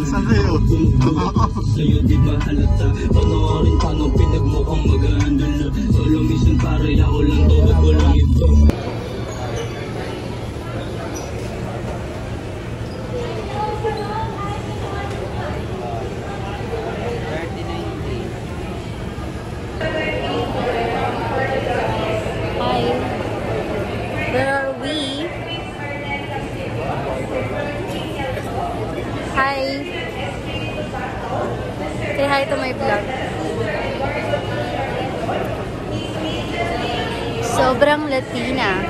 Saan kayo? Sa'yo di ba halata? Panoorin paano pinagmukhang mag-aandal. Solo mission para ako lang to at walang ito. Hi. Where are we? Hi. Say hi to my vlog. Sobrang Latina.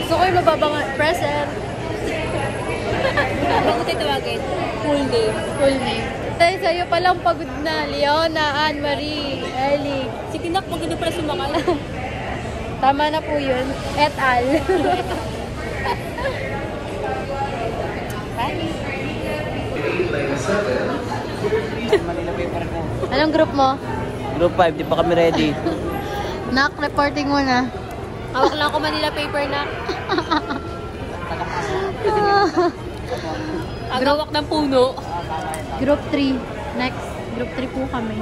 Gusto ko yung mababang present. Bago tayo tawagin? Full name. Full name. Tayo sa'yo palang pagod na. Leona, Anne-Marie, Ellie. Si Tinak, maganda pala sumakal. Tama na po yun. Et al. Bye. Manila paper ko. Anong group mo? Group 5, di pa kami ready. Nak, reporting mo na. Hawak lang ako Manila paper na. Agawak ng puno. Group 3. Next. Group 3 po kami.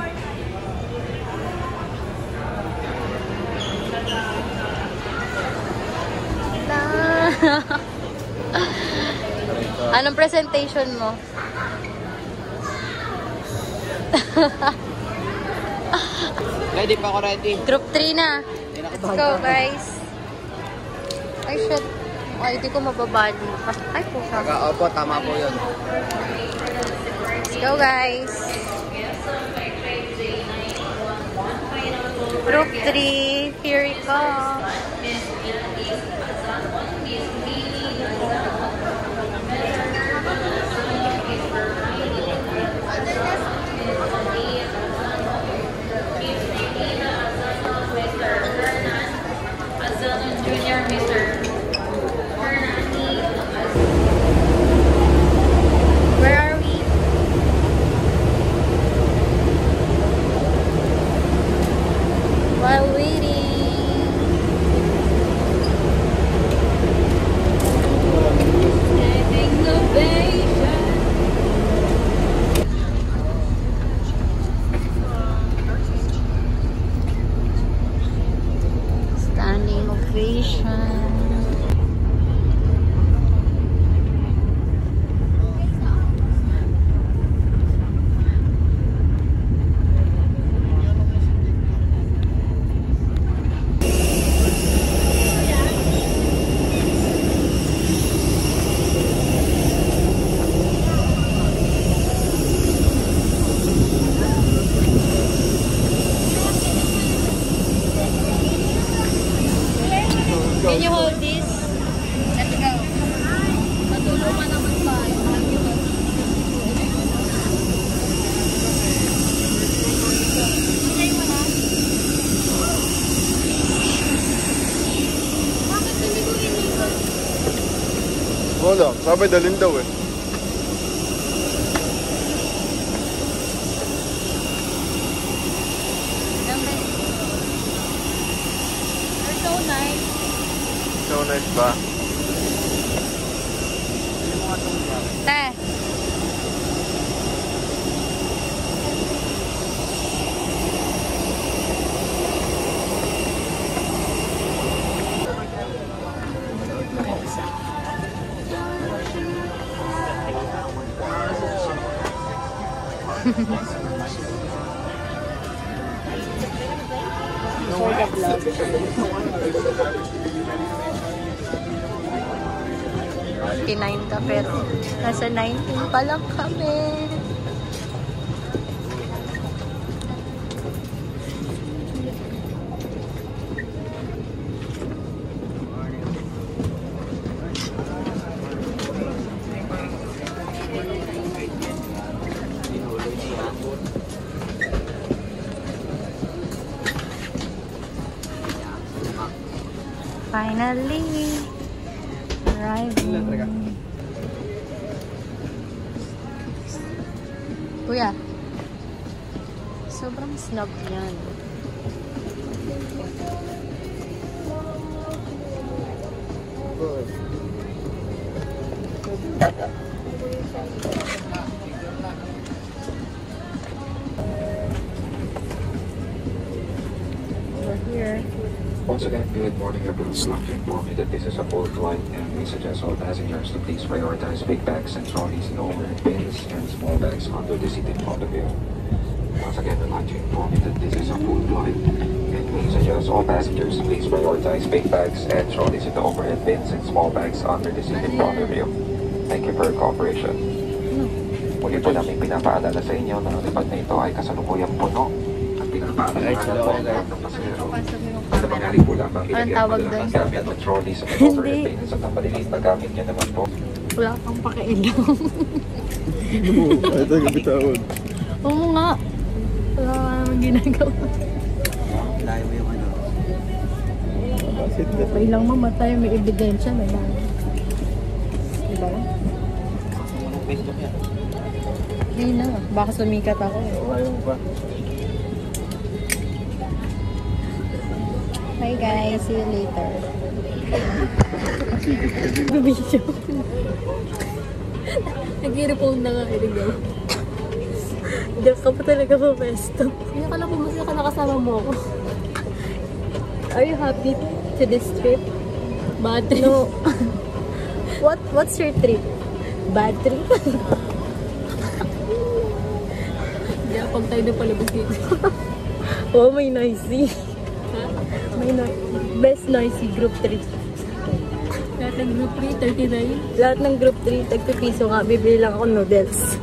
Anong presentation mo? Ready pa ako ready. Group 3 na. Let's go, guys. Ay, shit. Ay, di ko mababali. Ay, po siya. Opo, tama po yun. Let's go, guys. Group 3. Here we go. Junior Mr. Where are we? While waiting. Standing ovation. Standing ovation. Can you hold this? Let's go. Matulungan naman ba? Bakit hindi ko iniwan? Wala, sabi dalhin daw eh. You're so nice. So nice ba? Te. For the vlog. 49 ka pero nasa 19 pa lang kami. Finally arriving. Kuya, sobrang snob yan. here. Once again, good morning everyone. I'd like to inform you that this is a full flight and we suggest all passengers to please prioritize big bags and trolleys in the overhead bins and small bags under the seat in front of you. Once again, I'd like to inform you that this is a full flight and we suggest all passengers to please prioritize big bags and trolleys in the overhead bins and small bags under the seat in front of you. Thank you for your cooperation. Muli po namin pinapaalala sa inyo na ang lipad na ito ay kasalukuyang puno at pinapaalala po ang lahat ng pasahero. Sa mangyari po lamang ilagyan mo lang ang gamit ng trolley sa overhead bins at ang maliliit na gamit niya naman po. Wala kang pakialam. Ito yung bitawan. Oo nga. Wala ka naman ginagawa. Layo mo yung ano. Okay lang mamatay, may ebidensya na lang. Diba? Anong Facebook yan? Hindi na. Baka sumikat ako. Ayaw pa. Bye guys, see you later. Video. Nag-i-repound na nga, iligaw. Diyan ka pa talaga po, Pesto. Hindi ka lang pumasya ka nakasama mo ako. Are you happy to this trip? Bad trip? No. What's your trip? Bad trip? Diyan, pag tayo na palabas dito. Oh, may noisy. Ha? May best noisy group 3. Lahat ng group 3, 39? Lahat ng group 3, tagpipiso nga. Bibili lang ako noodles.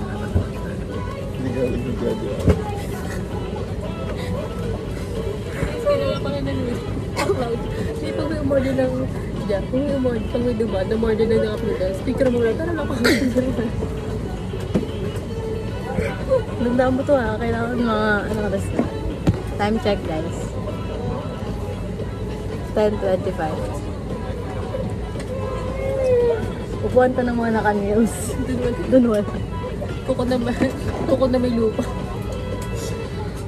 Hindi ka alam yung gagawin. Kailangan pa rin ng cloud. Hindi pag may umorder ng Jack, pag may dumaan, umorder ng mga noodles, picture mo lang, tara lang pa. Nandaan mo to ha, kailangan mga oras na. Time check guys. 10:25. Upuan to ng mga naka-nails. Doon wala. Kuko na may lupa.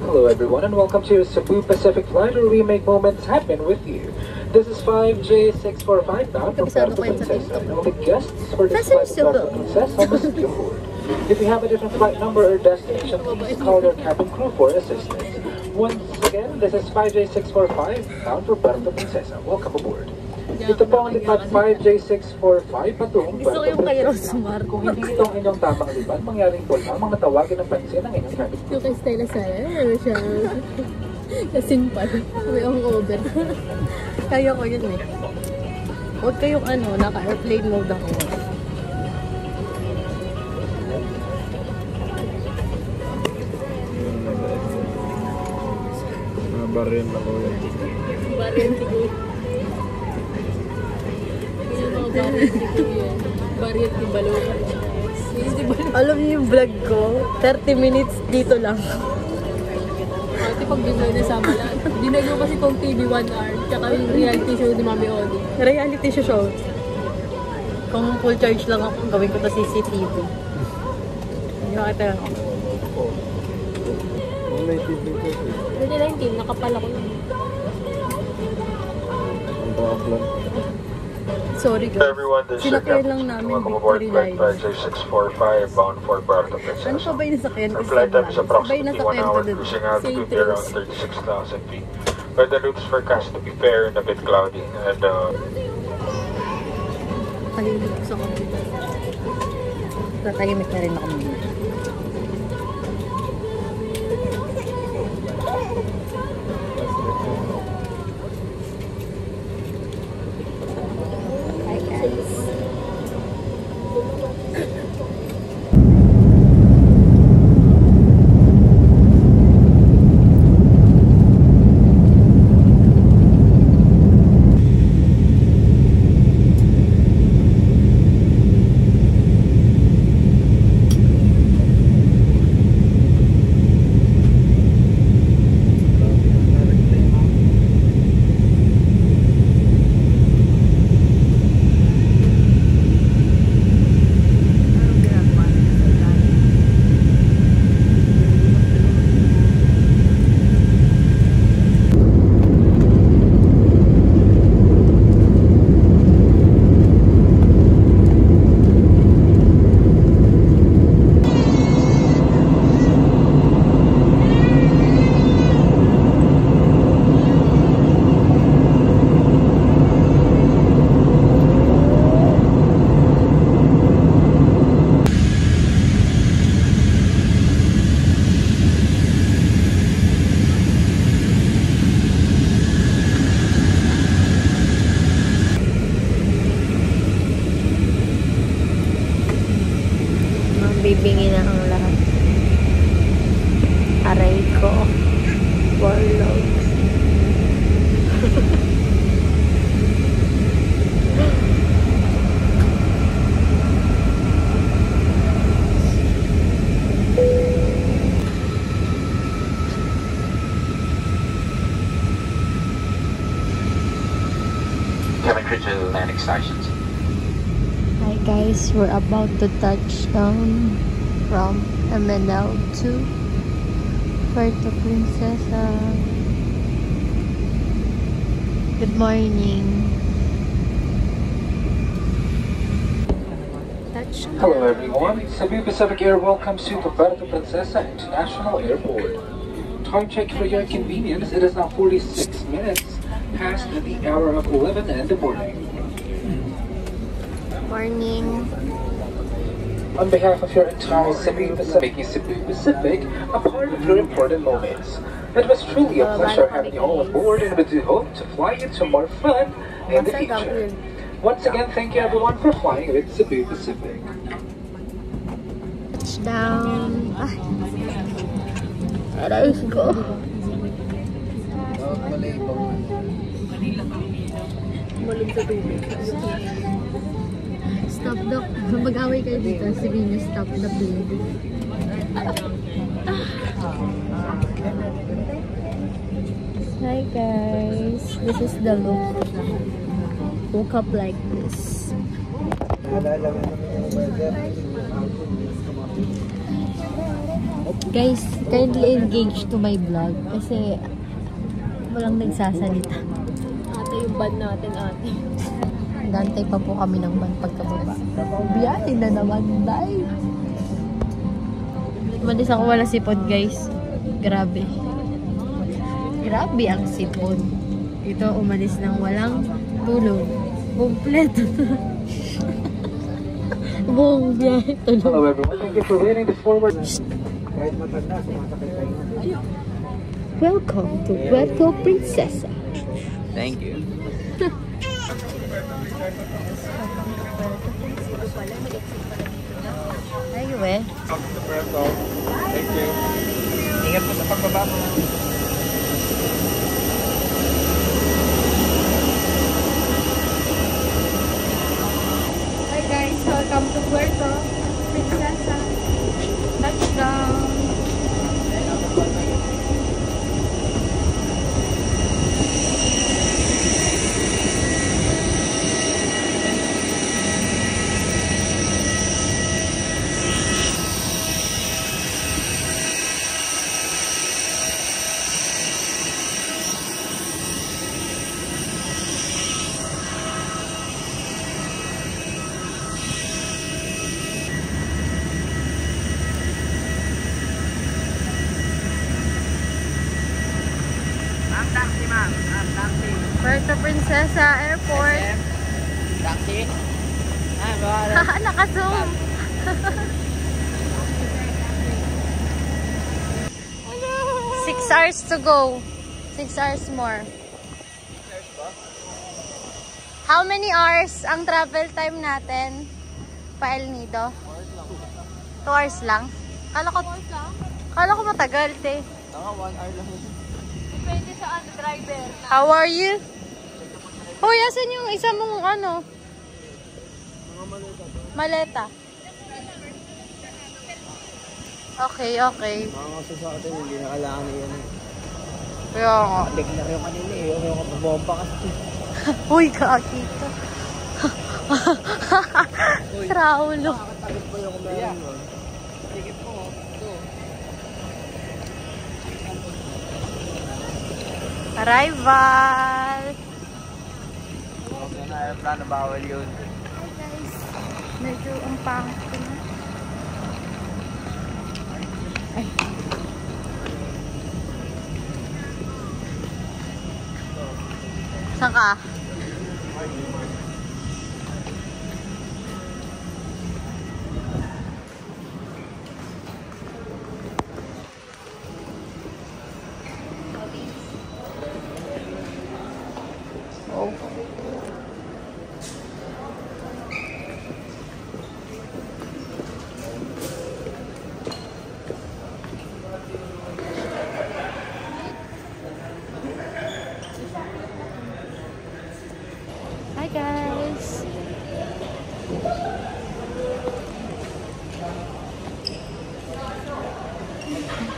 Hello everyone and welcome to Cebu Pacific Flight where we make moments happen with you. This is 5J645 bound from Puerto Princesa and all the guests for this flight to Puerto Princesa must be aboard. If you have a different flight number or destination, please call your cabin crew for assistance. Once again, this is 5J645 bound for Puerto Princesa. Welcome aboard. Ito po ang lipat 5J645 patungong Gusto ko Puerto yung kay Princesa. Rosmar. Kung hindi ito ang inyong tamang lipan, mangyaring po lamang natawagin ang pansin ng inyong cabin crew. Yung kay Stella Sara, ano siya? Kasimpan. May over. Kaya ko yun eh. Huwag kayong naka-airplane mode ako. Mga baril na ko yan. Baril siguro. Yung mga baril siguro yan. Baril si Balong. Alam niyo yung vlog ko? 30 minutes dito lang. Ate, pag dinay na sama lang. Dinay ko kasi kong TV 1 hour. Tsaka yung reality show ni Mami Oli. Reality show? Kung full charge lang ako, gawin ko to CCTV. Hindi makita lang ako. Ang native dito eh. 2019, nakapal ako lang. Ang problem. Sorry guys. Everyone, this is Sinakyan lang namin Welcome aboard Victory flight Line. 5J645 bound for Puerto Princesa. Ano pa ba yung nasakyan ko Our flight time is Sabay approximately 1 nasakyan ko hour, dun. cruising St. altitude around Rose. 36,000 feet. Weather looks forecast to be fair and a bit cloudy. And Kalilig ko sa computer. Tatahimik na rin ako muna. Hi guys. cabin crew to landing stations. Hi guys, we're about to touch down from MNL to Puerto Princesa. Good morning. Touchdown. Hello everyone, Cebu Pacific Air welcomes you to Puerto Princesa International Airport. Time check for your convenience, it is now 46 minutes past the hour of 11 in the morning. Morning. On behalf of your entire Cebu Pacific, a part of your important moments. It was truly a pleasure having you all on board, and we do hope to fly you to more fun in the future. Once again, thank you everyone for flying with Cebu Pacific. Touchdown. Aray ko. Stop the... Mag-away kayo dito. Sabihin niyo, stop the plane. Hi guys. This is the look. Woke up like this. Guys, kindly engage to my vlog kasi walang nagsasalita. Ate, yung band natin, ate. Gantay pa po kami ng van pagkababa. Biyahe na naman, day. Umalis ako wala sipon, guys. Grabe. Grabe ang sipon. Ito umalis ng walang tulog. Kompleto. Buong biyahe tulog. Hello everyone, thank you for waiting the forward. Welcome to Puerto Princesa. Thank you. Ayun eh. Thank you. Ingat po sa pagbaba mo. Hi guys, welcome to Puerto Princesa. Touchdown. Puerto Princesa Airport. Taxi? Naka-zoom. 6 hours to go. 6 hours more. How many hours ang travel time natin pa El Nido? 2 hours lang? Kala ko matagal, te. 1 hour lang. Depende sa driver. How are you? Hoy, asan yung isa mong ano? Maleta. Okay, okay. Mga kasi sa atin, hindi na kailangan yan. Kaya nga. Declare yung kanila eh. Yung bomba kasi. Uy, kakita. Traulo. Nakakatagot pa yung meron mo. Sige po. Ito. Arrival! Okay na aeroplano, bawal yun. Hi guys. Medyo ang pangit ko na. Ay. Saan ka? Oh. Hi guys.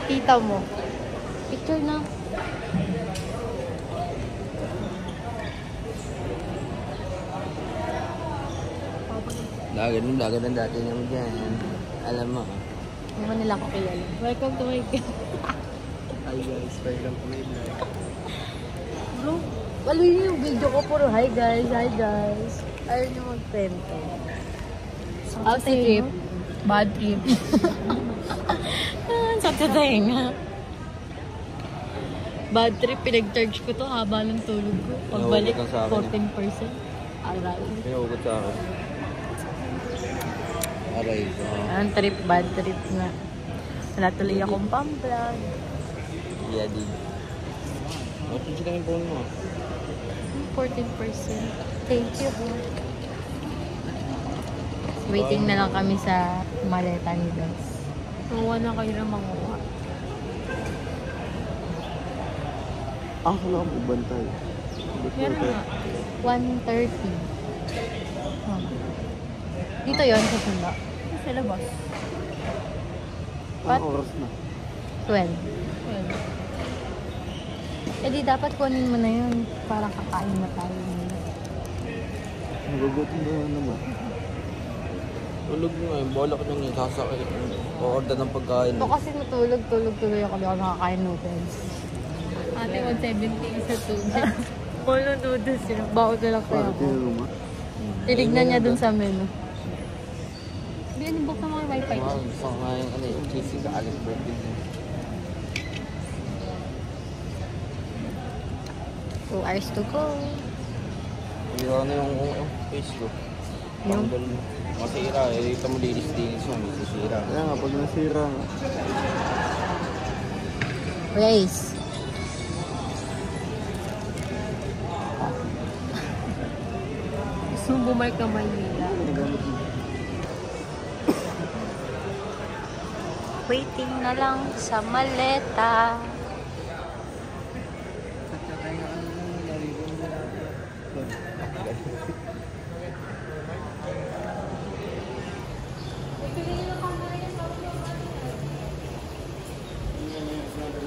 Tita mo. Picture na. Lagan ng dati naman dyan. Alam mo. Hindi mo nila ako kilala. Welcome to my Hi guys, welcome to my vlog. Bro, walo yung video ko. Puro hi guys, hi guys. Ayaw nyo mag-pento. Out trip. Bad trip. Sakto tayo nga. Bad trip, pinag-charge ko to haba ng tulog ko. Pagbalik, 14%. Aray. Pinugot sa akin. Aray ko. Ang trip, bad trip nga. Wala tuloy akong pamplug. Yeah, di. Matuloy ka yung phone mo. 14%. Thank you. Waiting na lang kami sa maleta ni Dos. Manguha na kayo na manguha. Wala akong bubantay. Meron nga. 1:30. Oh. Dito yon sa sunda. Sa labas. What? Anong oras na? 12. Eh di dapat kunin mo na yun. Para kakain na tayo. Nagugutom na naman. Tulog nga eh. Bola ko nang yung sasakay. O-order ng pagkain. Ito kasi matulog tuloy ako. Di ako nakakain noodles. Ate, 170 sa tubig. All noodles yun. Baon na lang kaya Para ako. tinanong mo? Tinignan niya dun sa menu. Hindi, book na mga wifi. Wow, gusto ko nga yung cheesy sa Alex birthday niya. 2 hours to go. Hindi ko na yung face ko. Yung? Masira eh. Ito mo linis-linis mo. Masisira. Kaya nga, pag nasira nga. Race. Gusto mo bumalik ka Maynila. Waiting na lang sa maleta.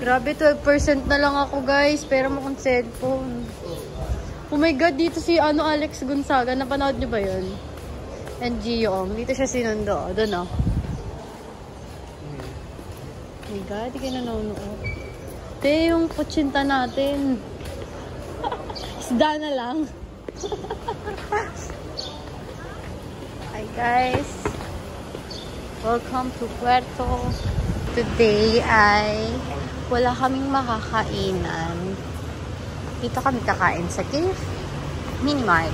Grabe, 12% na lang ako guys. Pero mo kong cellphone. Oh my god, dito si Alex Gonzaga. Napanood niyo ba yun? And Gio. Dito siya sinundo. Doon oh. Oh my god, di kayo nanonood. Ito yung kutsinta natin. Isda na lang. Hi guys. Welcome to Puerto. Today ay wala kaming makakainan. Dito kami kakain sa Cave Minimart.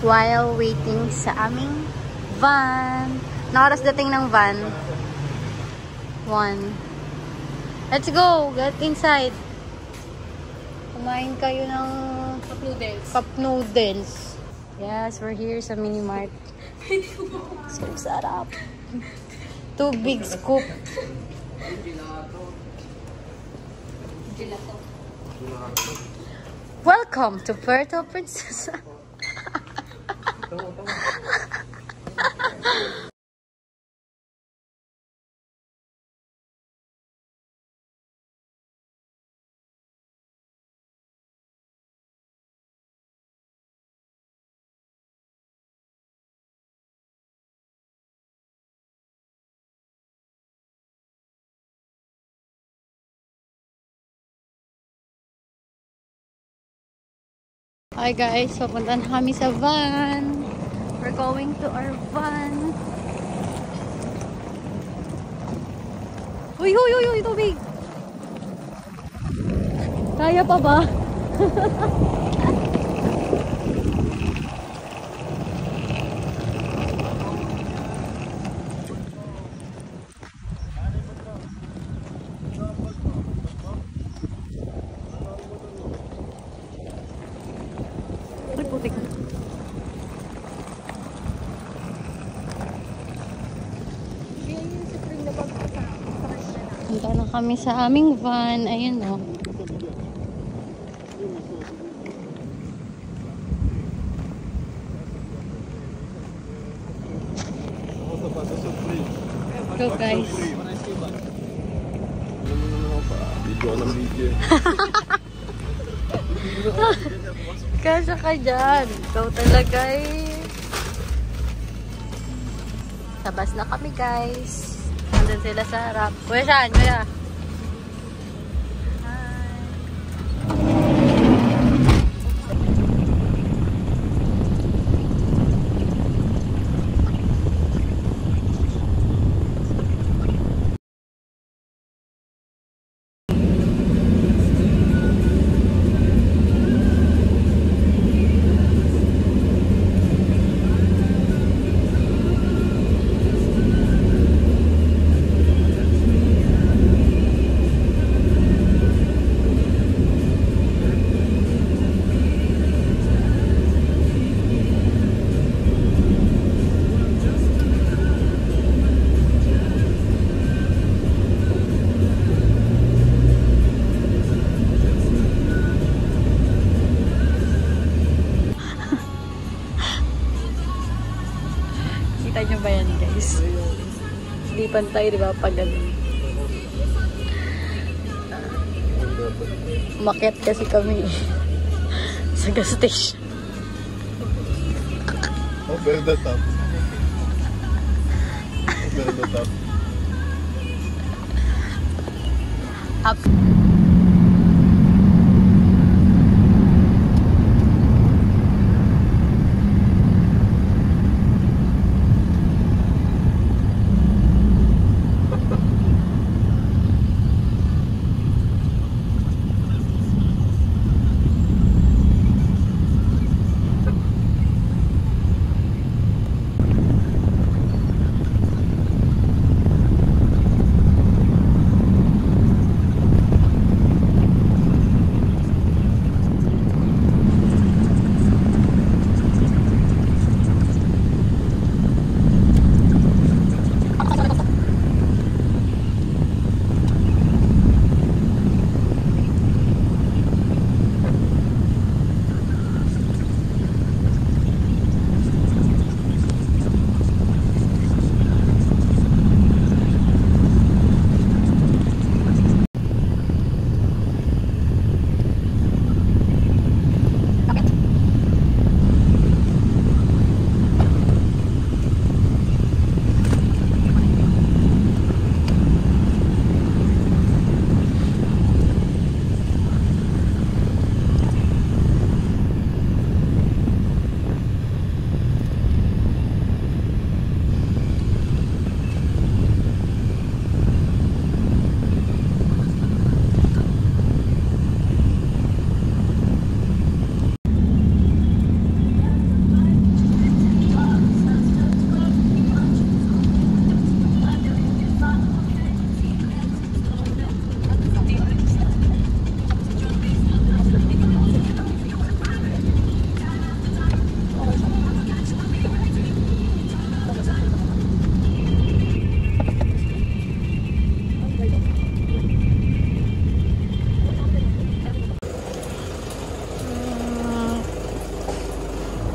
While waiting sa aming van. Nakaras dating ng van. 1. Let's go! Get inside. Kumain kayo ng cup noodles. Yes, we're here sa Minimart. So sarap. 2 big scoop. Welcome to Puerto Princesa. Hi guys, papunta na kami sa van. We're going to our van. Uy, uy, uy, uy, tubig! Kaya pa ba? Punta na kami sa aming van. Ayun o. Go guys. Video ka ng video. Kasya ka dyan. Ikaw talaga eh. Sabas na kami guys. Nandun sila sa harap. Kuya saan? Kuya? Kita nyo ba yan guys? Hindi pantay, di ba? Pag ganun. Umakyat kasi kami sa gas station. Over the top. Over the top. Up.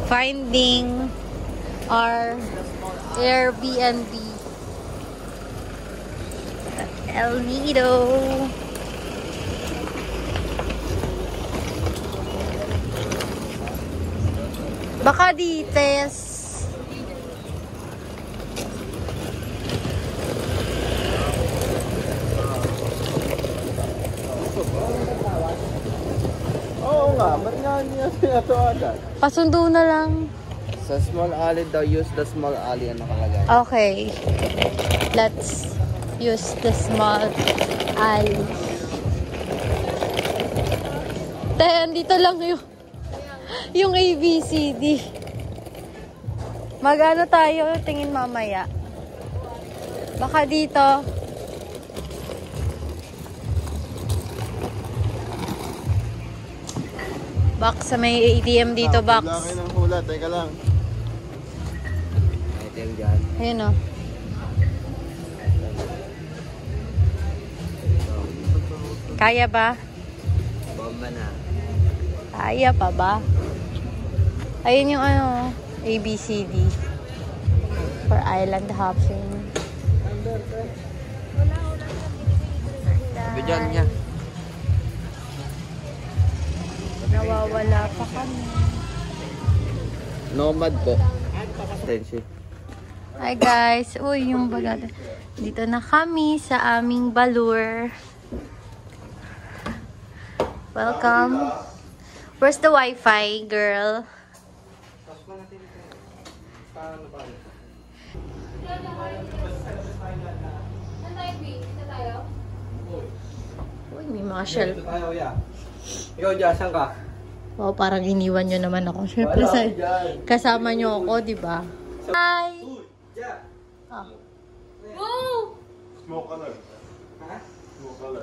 Finding our Airbnb at El Nido. Baka dites. Oo nga, ba't nga niya sinatawagan? Pasundo na lang. Sa small alley daw, use the small alley ang nakalagay. Okay. Let's use the small alley. Andito lang yung ABCD. Mag-ano tayo, tingin mamaya. Baka dito. Box sa may ATM dito, box. Hula kayo ng hula, teka lang. ATM dyan. Ayun o. Kaya ba? Bomba na. Kaya pa ba? Ayun yung ano, ABCD. For island hopping. Sabi dyan niya. Nawawa Magwawala pa kami. Nomad po. Attention. Hi guys. Uy, yung baga. Dito na kami sa aming balur. Welcome. Where's the Wi-Fi, girl? Uy, may mga shell. Ikaw dyan, saan ka? Wow, parang iniwan nyo naman ako. Siyempre, kasama nyo ako, di ba? Hi! Oh. Wow! Smoke color. Smoke color.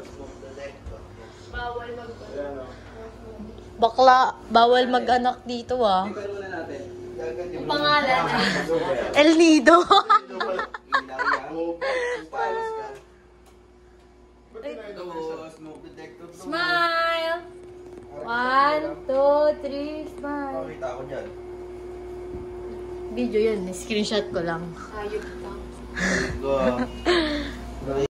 Bawal Bakla, bawal mag-anak dito ah. Ang pangalan El Nido. Smile! 1, 2, 3, smile. Pakita ako dyan. Video yun, screenshot ko lang. Ayun.